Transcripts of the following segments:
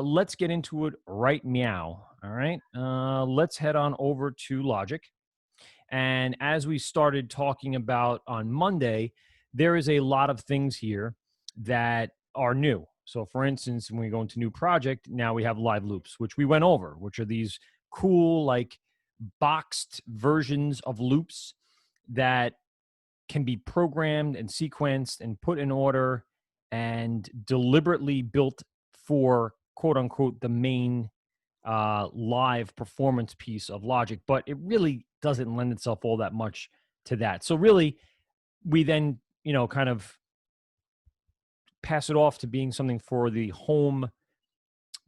Let's get into it right meow. All right. Let's head on over to Logic. And as we started talking about on Monday, there is a lot of things here that are new. So, for instance, when we go into new project, now we have live loops, which we went over, which are these cool, like boxed versions of loops that can be programmed and sequenced and put in order and deliberately built for quote unquote the main live performance piece of Logic, but it really doesn't lend itself all that much to that. So really, we then kind of pass it off to being something for the home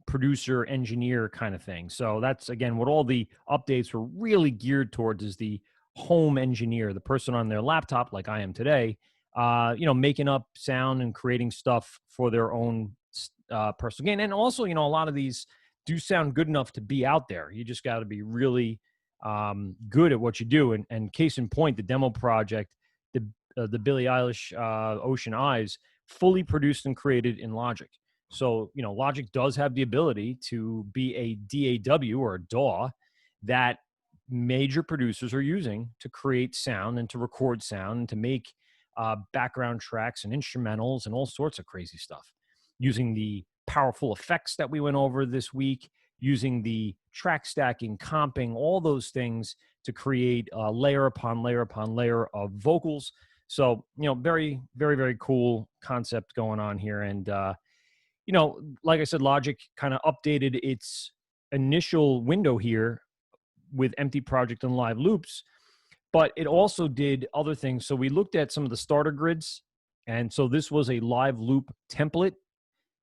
producer engineer kind of thing. So that's again what all the updates were really geared towards is the home engineer, the person on their laptop like I am today, making up sound and creating stuff for their own personal gain. And also, a lot of these do sound good enough to be out there. You just got to be really good at what you do. And case in point, the demo project, the Billie Eilish Ocean Eyes, fully produced and created in Logic. So, Logic does have the ability to be a DAW or a DAW that major producers are using to create sound and to record sound and to make background tracks and instrumentals and all sorts of crazy stuff using the powerful effects that we went over this week, using the track stacking, comping, all those things to create layer upon layer upon layer of vocals. So, very, very, very cool concept going on here. And, like I said, Logic kind of updated its initial window here with empty project and live loops, but it also did other things. So we looked at some of the starter grids. And so this was a live loop template,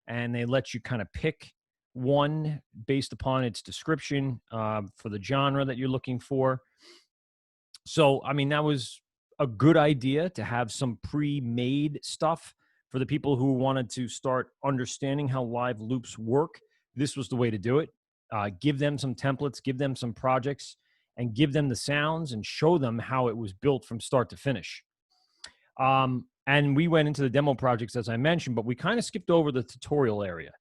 and they let you kind of pick one based upon its description for the genre that you're looking for. So, I mean, that was a good idea to have some pre-made stuff for the people who wanted to start understanding how live loops work. This was the way to do it. Give them some templates, give them some projects, and give them the sounds and show them how it was built from start to finish. And we went into the demo projects, as I mentioned, but we kind of skipped over the tutorial area.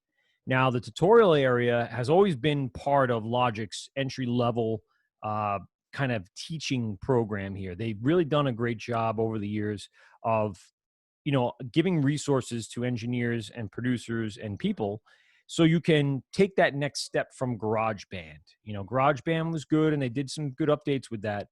Now, the tutorial area has always been part of Logic's entry-level kind of teaching program here. They've really done a great job over the years of, giving resources to engineers and producers and people so you can take that next step from GarageBand. GarageBand was good and they did some good updates with that,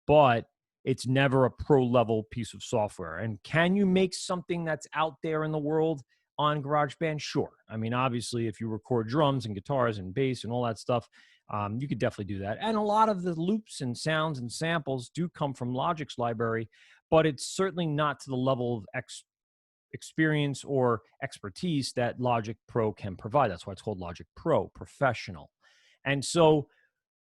but it's never a pro-level piece of software. And can you make something that's out there in the world on GarageBand? Sure. I mean, obviously, if you record drums and guitars and bass and all that stuff, you could definitely do that. And a lot of the loops and sounds and samples do come from Logic's library, but it's certainly not to the level of experience or expertise that Logic Pro can provide. That's why it's called Logic Pro, Professional. And so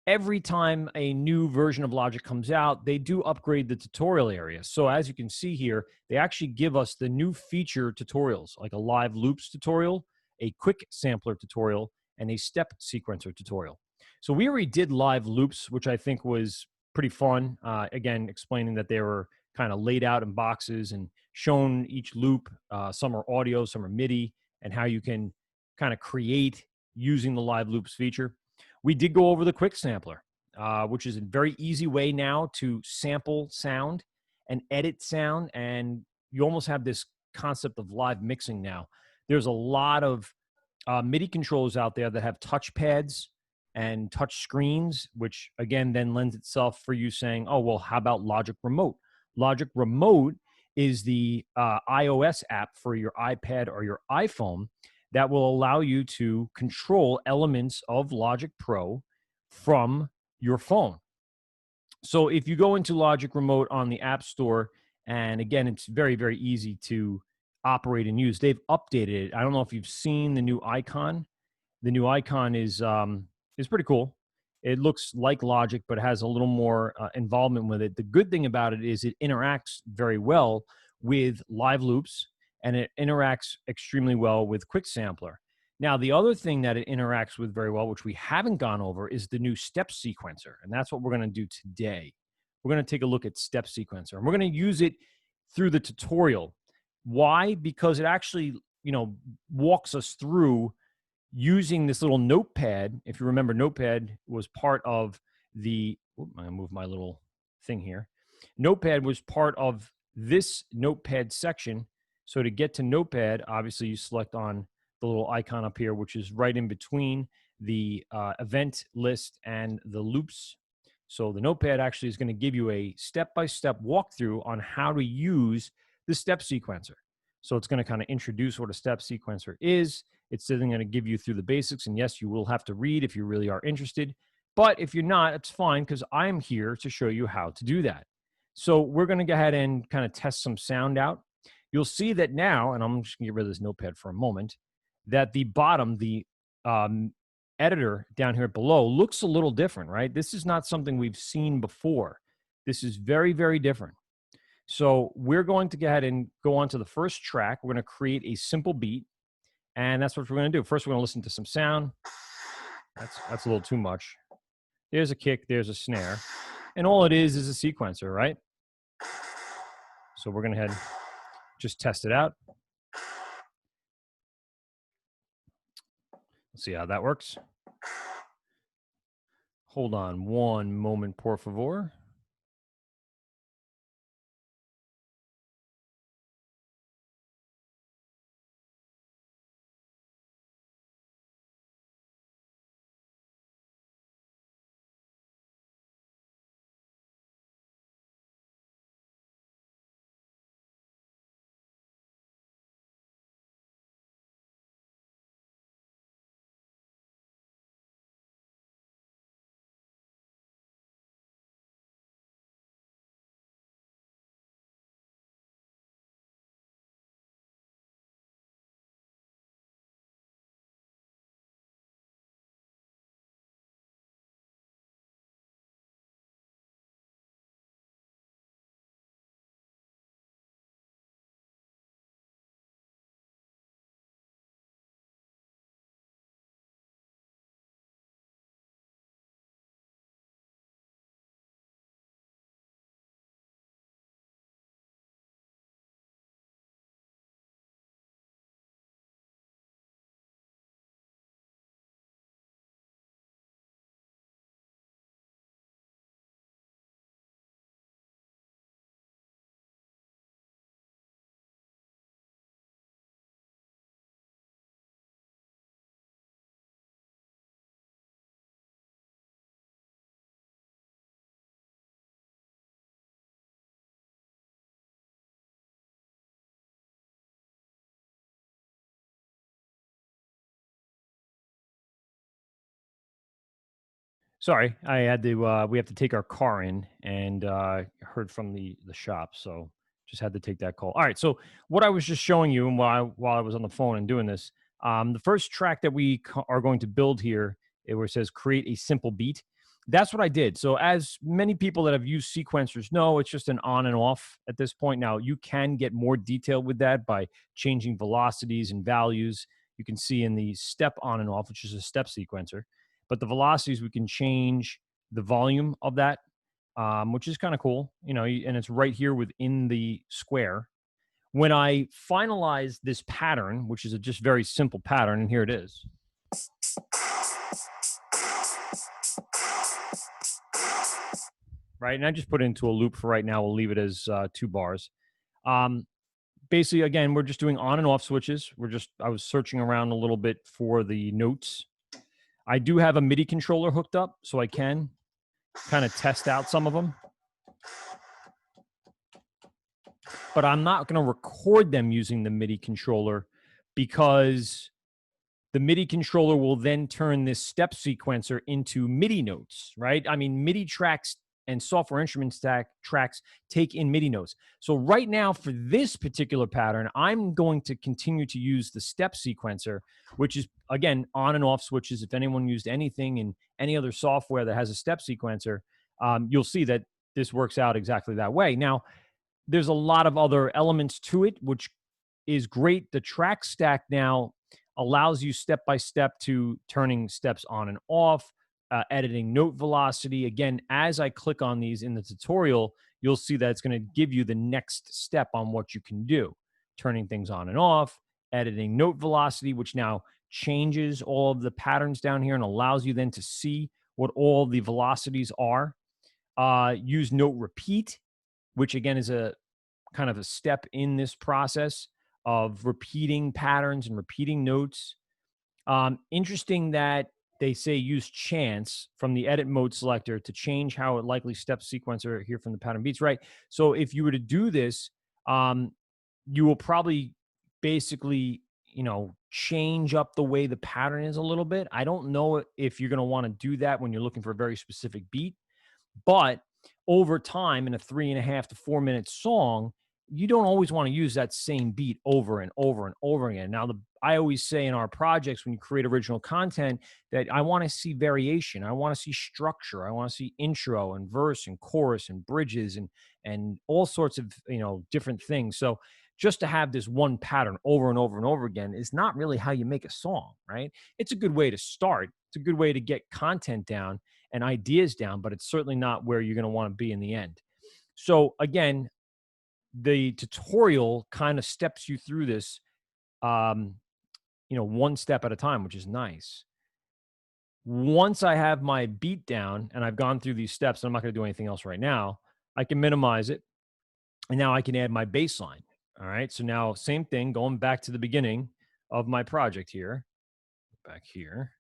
every time a new version of Logic comes out, they do upgrade the tutorial area. So as you can see here, they actually give us the new feature tutorials, like a live loops tutorial, a quick sampler tutorial, and a step sequencer tutorial. So we already did live loops, which I think was pretty fun. Again, explaining that they were kind of laid out in boxes and shown each loop. Some are audio, some are MIDI, and how you can kind of create using the live loops feature. We did go over the quick sampler, which is a very easy way now to sample sound and edit sound. And you almost have this concept of live mixing now. There's a lot of MIDI controllers out there that have touchpads and touch screens, which again then lends itself for you saying, oh, well, how about Logic Remote? Logic Remote is the iOS app for your iPad or your iPhone that will allow you to control elements of Logic Pro from your phone. So if you go into Logic Remote on the App Store, and again, it's very, very easy to operate and use. They've updated it. I don't know if you've seen the new icon. The new icon is pretty cool. It looks like Logic, but has a little more involvement with it. The good thing about it is it interacts very well with live loops, and it interacts extremely well with Quick Sampler. Now, the other thing that it interacts with very well, which we haven't gone over, is the new step sequencer, and that's what we're going to do today. We're going to take a look at step sequencer, and we're going to use it through the tutorial. Why? Because it actually, walks us through using this little notepad. If you remember, notepad was part of the, I'm going to move my little thing here. Notepad was part of this notepad section. So to get to notepad, obviously you select on the little icon up here, which is right in between the event list and the loops. So the notepad actually is going to give you a step-by-step walkthrough on how to use the step sequencer. So it's going to kind of introduce what a step sequencer is. It's then going to give you through the basics. And yes, you will have to read if you really are interested. But if you're not, it's fine, because I'm here to show you how to do that. So we're going to go ahead and kind of test some sound out. You'll see that now, and I'm just going to get rid of this notepad for a moment, that the bottom, the editor down here below looks a little different, right? This is not something we've seen before. This is very, very different. So we're going to go ahead and go on to the first track. We're going to create a simple beat, and that's what we're going to do. First, we're going to listen to some sound. That's a little too much. There's a kick, there's a snare, and all it is a sequencer, right? So we're going to head just test it out. Let's see how that works. Hold on one moment, por favor. Sorry, I had to. We have to take our car in, and heard from the shop, so just had to take that call. All right. So what I was just showing you, and while I was on the phone and doing this, the first track that we are going to build here, where it says create a simple beat. That's what I did. So as many people that have used sequencers know, it's just an on and off at this point. Now you can get more detailed with that by changing velocities and values. You can see in the step on and off, which is a step sequencer. But the velocities, we can change the volume of that, which is kind of cool, and it's right here within the square. When I finalize this pattern, which is a just very simple pattern, and here it is. Right, and I just put it into a loop for right now. We'll leave it as 2 bars. Basically, again, we're just doing on and off switches. I was searching around a little bit for the notes. I do have a MIDI controller hooked up, so I can kind of test out some of them. But I'm not going to record them using the MIDI controller, because the MIDI controller will then turn this step sequencer into MIDI notes, right? I mean, MIDI tracks and software instrument tracks take in MIDI notes. So right now for this particular pattern, I'm going to continue to use the step sequencer, which is, again, on and off switches. If anyone used anything in any other software that has a step sequencer, you'll see that this works out exactly that way. Now, there's a lot of other elements to it, which is great. The track stack now allows you step by step to turning steps on and off, editing note velocity. Again, as I click on these in the tutorial, you'll see that it's going to give you the next step on what you can do. Turning things on and off, editing note velocity, which now changes all of the patterns down here and allows you then to see what all the velocities are. Use note repeat, which again is a kind of a step in this process of repeating patterns and repeating notes. Interesting that they say use chance from the edit mode selector to change how it likely steps sequencer here from the pattern beats, right? So if you were to do this, you will probably basically, change up the way the pattern is a little bit. I don't know if you're going to want to do that when you're looking for a very specific beat, but over time in a 3.5 to 4 minute song, you don't always want to use that same beat over and over and over again. Now, I always say in our projects, when you create original content, that I want to see variation. I want to see structure. I want to see intro and verse and chorus and bridges and all sorts of, different things. So just to have this one pattern over and over and over again is not really how you make a song, right? It's a good way to start. It's a good way to get content down and ideas down, but it's certainly not where you're going to want to be in the end. So again, the tutorial kind of steps you through this, one step at a time, which is nice. Once I have my beat down and I've gone through these steps, and I'm not going to do anything else right now, I can minimize it. And now I can add my bass line. All right. So now same thing, going back to the beginning of my project here, back here,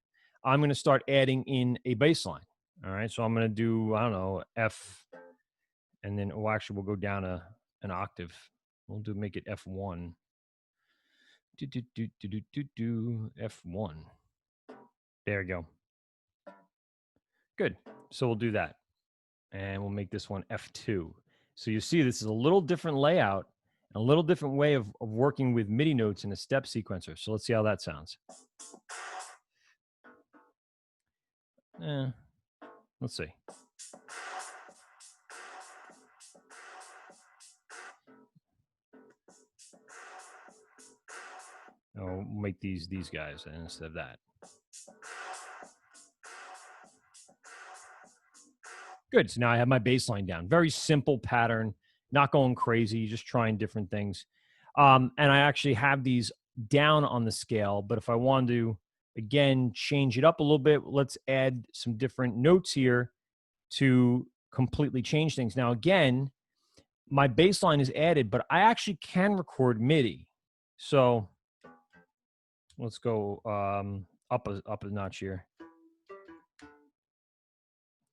I'm going to start adding in a bass line. All right. So I'm going to do, I don't know, F, and then, actually we'll go down an octave. We'll make it F1. F1. There you go. Good. So we'll do that. And we'll make this one F2. So you see, this is a little different layout, a little different way of working with MIDI notes in a step sequencer. So let's see how that sounds. Let's see. I'll make these guys instead of that. Good. So now I have my bass line down. Very simple pattern, not going crazy, just trying different things. And I actually have these down on the scale, but if I want to, again, change it up a little bit, let's add some different notes here to completely change things. Now, again, my bass line is added, but I actually can record MIDI. So let's go up a notch here.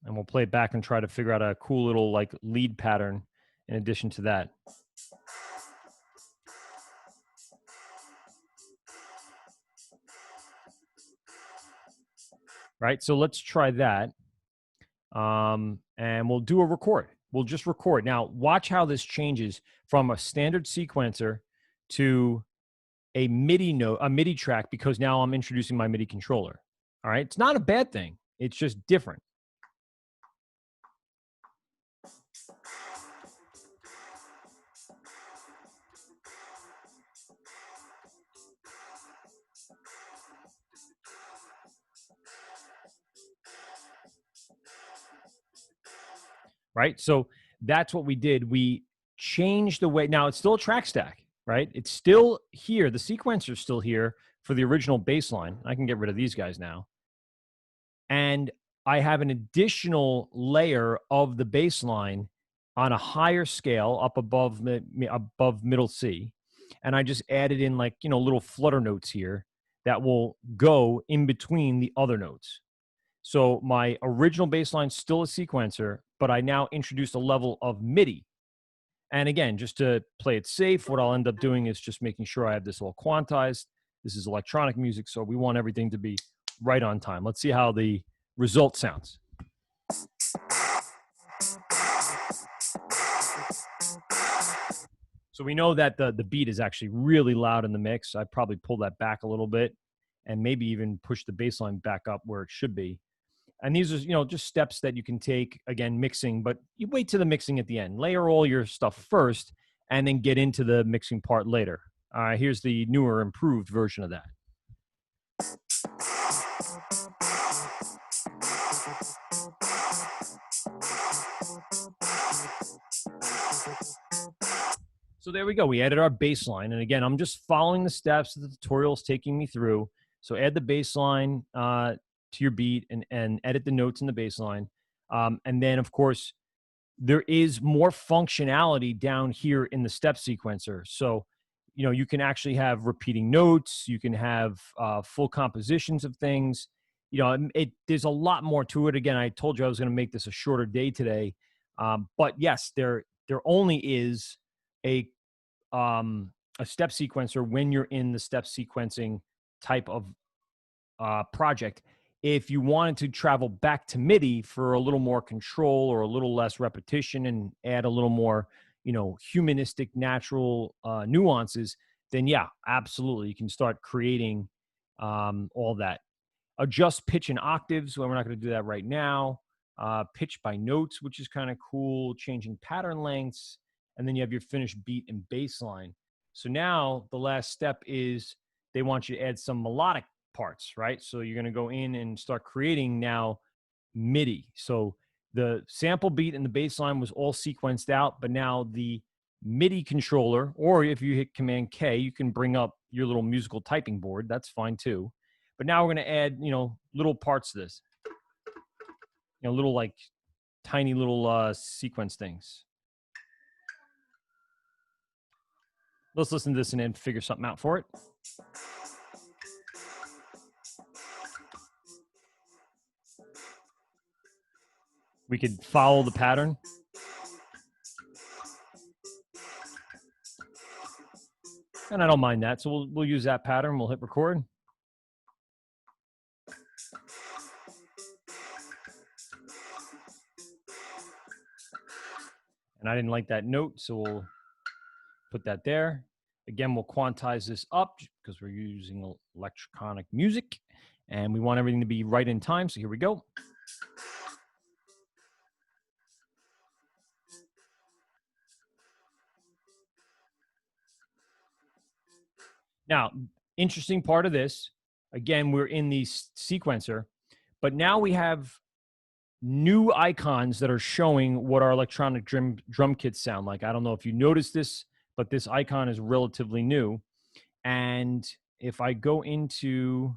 And we'll play it back and try to figure out a cool little like lead pattern in addition to that. Right, so let's try that. And we'll do a record. We'll just record. Now, watch how this changes from a standard sequencer to a MIDI note, a MIDI track, because now I'm introducing my MIDI controller. All right, it's not a bad thing. It's just different. Right, so that's what we did. We changed the way. Now it's still a track stack, right? It's still here. The sequencer is still here for the original bass line. I can get rid of these guys now. And I have an additional layer of the bass line on a higher scale up above middle C. And I just added in like, little flutter notes here that will go in between the other notes. So my original bass line is still a sequencer, but I now introduced a level of MIDI. And again, just to play it safe, what I'll end up doing is just making sure I have this all quantized. This is electronic music, so we want everything to be right on time. Let's see how the result sounds. So we know that the beat is actually really loud in the mix. I'd probably pull that back a little bit and maybe even push the bass line back up where it should be. And these are, just steps that you can take, again, mixing, but you wait to the mixing at the end. Layer all your stuff first and then get into the mixing part later. Here's the newer, improved version of that. So there we go. We added our bass line. And again, I'm just following the steps that the tutorial is taking me through So add the bass line to your beat and edit the notes in the bass line. And then, of course, there is more functionality down here in the step sequencer. So, you can actually have repeating notes. You can have full compositions of things. There's a lot more to it. Again, I told you I was going to make this a shorter day today. But yes, there only is a a step sequencer when you're in the step sequencing type of project. If you wanted to travel back to MIDI for a little more control or a little less repetition and add a little more, humanistic, natural nuances, then yeah, absolutely, you can start creating all that. Adjust pitch and octaves. Well, we're not going to do that right now. Pitch by notes, which is kind of cool. Changing pattern lengths, and then you have your finished beat and bass line. So now the last step is they want you to add some melodic parts, right? So you're going to go in and start creating now MIDI. So the sample beat and the bass line was all sequenced out, but now the MIDI controller, or if you hit Command K, you can bring up your little musical typing board. That's fine too. But now we're going to add, little parts to this, little like tiny little sequence things. Let's listen to this and then figure something out for it. We could follow the pattern. And I don't mind that. So we'll use that pattern. We'll hit record. And I didn't like that note, so we'll put that there. Again, we'll quantize this up because we're using electronic music and we want everything to be right in time. So here we go. Now, interesting part of this, again, we're in the sequencer, but now we have new icons that are showing what our electronic drum kits sound like. I don't know if you noticed this, but this icon is relatively new. And if I go into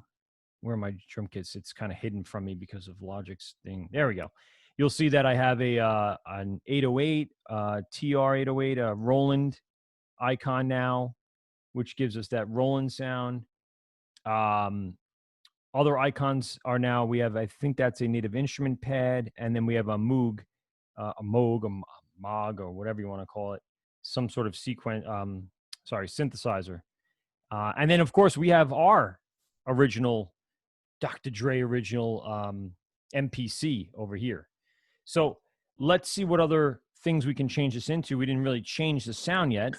where are my drum kits, it's kind of hidden from me because of Logic's thing. There we go. You'll see that I have an 808, TR 808, a Roland icon now, which gives us that Roland sound. Other icons are now, we have, I think that's a native instrument pad, and then we have a Moog, a Moog, or whatever you want to call it, some sort of synthesizer. And then, of course, we have our original Dr. Dre original MPC over here. So let's see what other things we can change this into. We didn't really change the sound yet,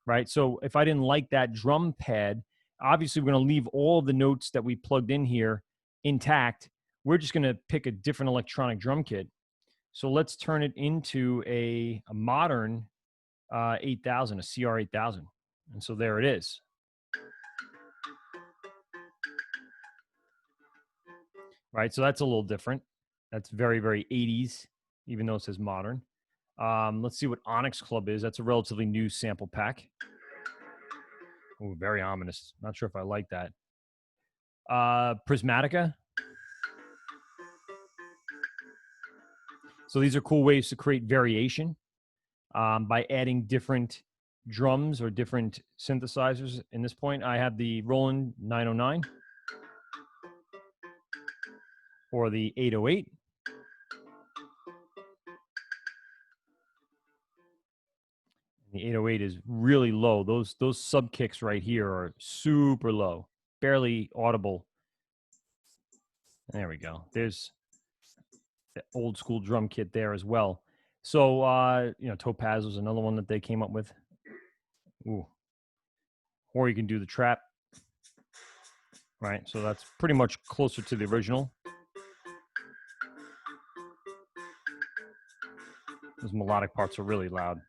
right? So if I didn't like that drum pad, obviously we're going to leave all of the notes that we plugged in here intact. We're just going to pick a different electronic drum kit. So let's turn it into a modern 8000, a CR 8000. And so there it is. Right, so that's a little different. That's very, very 80s, even though it says modern. Let's see what Onyx Club is. That's a relatively new sample pack. Oh, very ominous. Not sure if I like that. Prismatica. So these are cool ways to create variation by adding different drums or different synthesizers. In this point, I have the Roland 909 or the 808. The 808 is really low. Those sub kicks right here are super low, barely audible. There we go. There's the old school drum kit there as well. So, Topaz was another one that they came up with. Ooh. Or you can do the trap. Right, so that's pretty much closer to the original. Those melodic parts are really loud.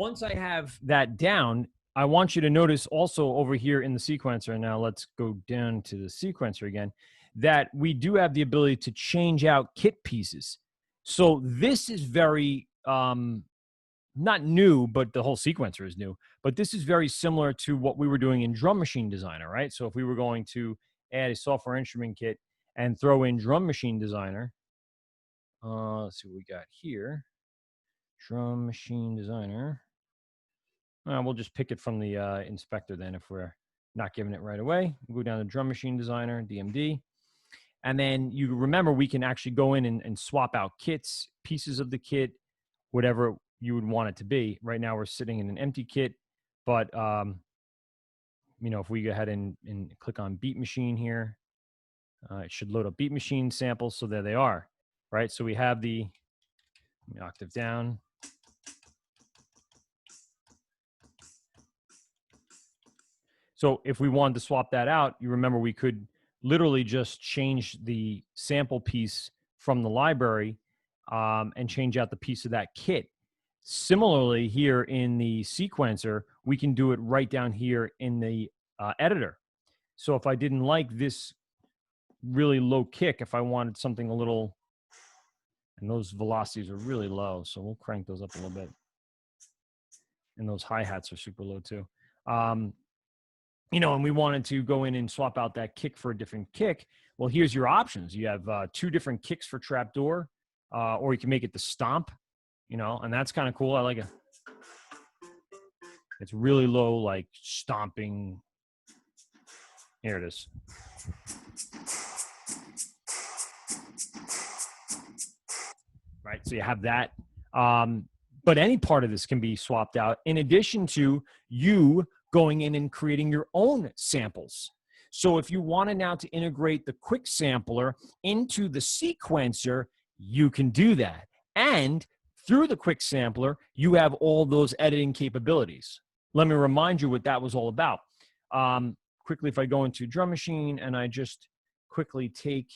once I have that down, I want you to notice also over here in the sequencer, now let's go down to the sequencer again, that we do have the ability to change out kit pieces. So this is very, not new, but the whole sequencer is new. But this is very similar to what we were doing in Drum Machine Designer, right? So if we were going to add a software instrument kit and throw in Drum Machine Designer, let's see what we got here. Drum Machine Designer. We'll just pick it from the inspector then if we're not giving it right away. We'll go down to Drum Machine Designer, DMD. And then you remember we can actually go in and swap out kits, pieces of the kit, whatever you would want it to be. Right now we're sitting in an empty kit, but you know, if we go ahead and click on Beat Machine here, it should load up Beat Machine samples. So there they are, right? So we have the octave down. So if we wanted to swap that out, you remember we could literally just change the sample piece from the library and change out the piece of that kit. Similarly, here in the sequencer, we can do it right down here in the editor. So if I didn't like this really low kick, if I wanted something a little, and those velocities are really low, so we'll crank those up a little bit. And those hi-hats are super low too. You know, and we wanted to go in and swap out that kick for a different kick. Well, here's your options. You have 2 different kicks for trapdoor, or you can make it the stomp, you know, and that's kind of cool. I like it. It's really low, like stomping. Here it is. Right, so you have that. But any part of this can be swapped out in addition to you going in and creating your own samples. So if you want to now to integrate the quick sampler into the sequencer, you can do that. And through the quick sampler, you have all those editing capabilities. Let me remind you what that was all about. Quickly, if I go into Drum Machine and I just quickly take,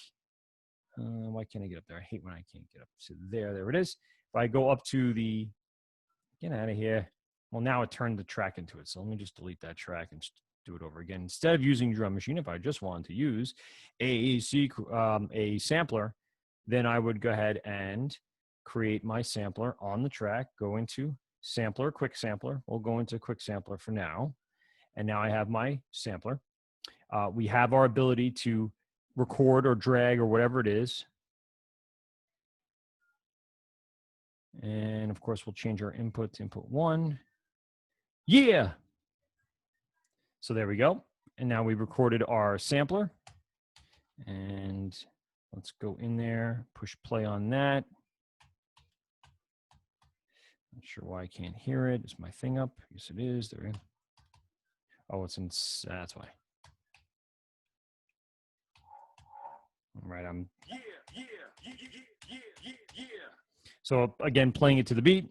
why can't I get up there? I hate when I can't get up. So there it is. If I go up to the, get out of here. Well, now it turned the track into it. So let me just delete that track and just do it over again. Instead of using Drum Machine, if I just wanted to use a sampler, then I would go ahead and create my sampler on the track, go into sampler, quick sampler. We'll go into quick sampler for now. And now I have my sampler. We have our ability to record or drag or whatever it is. And of course, we'll change our input to input 1. Yeah. So there we go. And now we recorded our sampler. And let's go in there, push play on that. Not sure why I can't hear it. Is my thing up? Yes, it is. There. Oh, it's in. That's why. All right. Yeah. So again, playing it to the beat.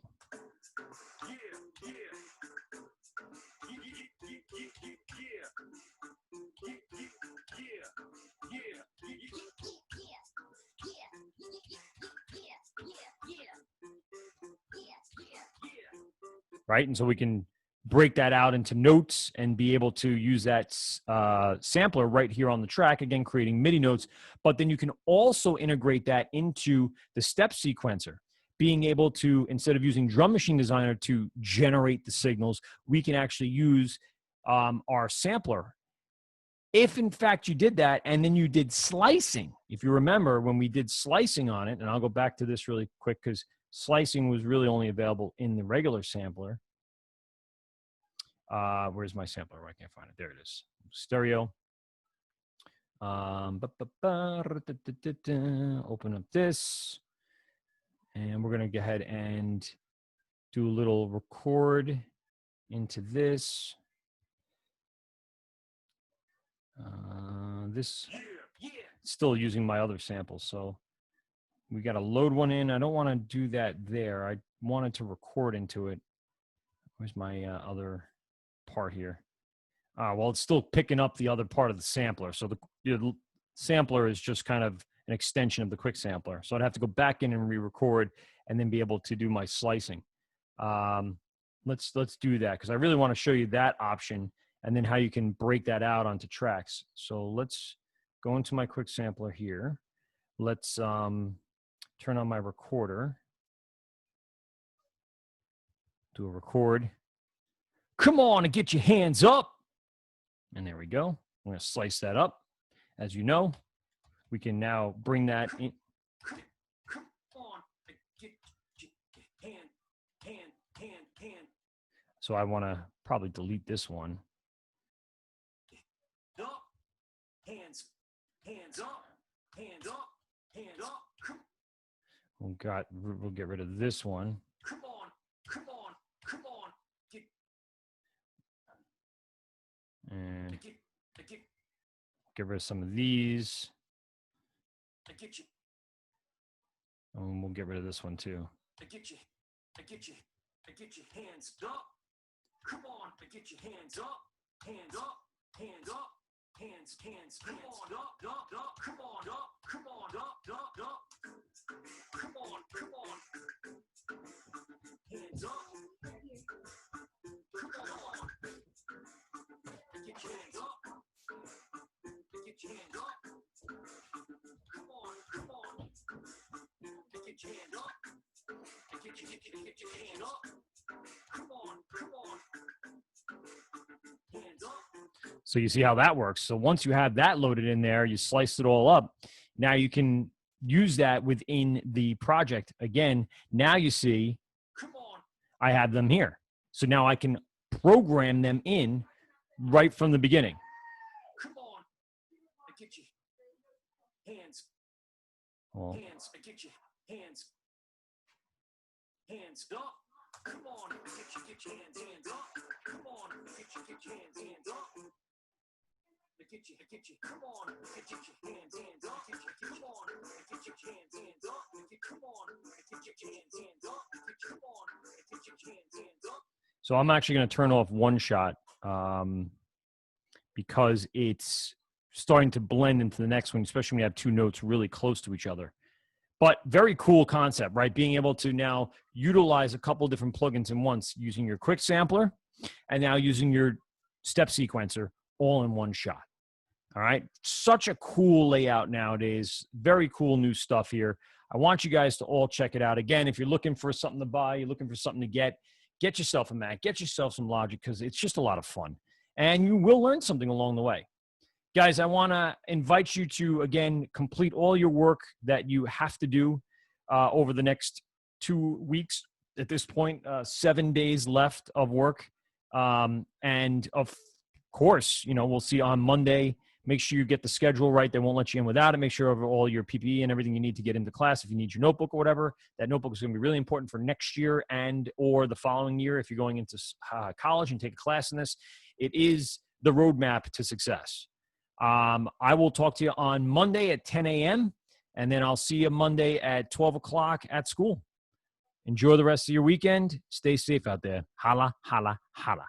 Right, and so we can break that out into notes and be able to use that sampler right here on the track, again, creating MIDI notes. But then you can also integrate that into the step sequencer, being able to, instead of using Drum Machine Designer to generate the signals, we can actually use our sampler. If, in fact, you did that and then you did slicing, if you remember when we did slicing on it, and I'll go back to this really quick because slicing was really only available in the regular sampler. Where's my sampler? I can't find it. There it is. Stereo. Open up this. And we're going to go ahead and do a little record into this. This still using my other samples. So we got to load one in. I don't want to do that there. I wanted to record into it. Where's my other part here? Well, it's still picking up the other part of the sampler. So the sampler is just kind of an extension of the quick sampler. So I'd have to go back in and re-record and then be able to do my slicing. let's do that, because I really want to show you that option and then how you can break that out onto tracks. So let's go into my quick sampler here. Let's turn on my recorder. Do a record. Come on and get your hands up. And there we go. I'm going to slice that up. As you know, we can now bring that in. Come on, get your hand. So I want to probably delete this one. Up, hands up, hand up. We'll get rid of this one. Come on. And get rid of some of these. And we'll get rid of this one too. I get you hands up. Come on, I get your hands up. Hands up. Hands. Come on, up. Come on, up. Come on, up. Come on. Hands up. Come on. Get your hands up. Get your hands up. Come on. Get your hand up. Get your hand up. Come on. Hands up. So you see how that works. So once you have that loaded in there, you slice it all up. Now you can use that within the project. Again, now you see, come on, I have them here. So now I can program them in right from the beginning. Come on, I get you. Hands. Hands, I get you. Hands up. Come on, get your hands up. Come on, get your hands up. I get you. Come on, get your hands up. Come on, get your hands up. Come on, get your hands up. Come on, get your hands up. So I'm actually going to turn off one shot because it's starting to blend into the next one, especially when you have two notes really close to each other. But very cool concept, right? Being able to now utilize a couple different plugins in once, using your quick sampler and now using your step sequencer all in one shot. All right. Such a cool layout nowadays. Very cool new stuff here. I want you guys to all check it out. Again, if you're looking for something to buy, you're looking for something to get yourself a Mac, get yourself some Logic, because it's just a lot of fun. And you will learn something along the way. Guys, I want to invite you to, again, complete all your work that you have to do over the next 2 weeks. At this point, 7 days left of work. And of course, we'll see on Monday. Make sure you get the schedule right. They won't let you in without it. Make sure you have all your PPE and everything you need to get into class. If you need your notebook or whatever, that notebook is going to be really important for next year or the following year if you're going into college and take a class in this. It is the roadmap to success. I will talk to you on Monday at 10 a.m. and then I'll see you Monday at 12 o'clock at school. Enjoy the rest of your weekend. Stay safe out there. Holla, holla, holla.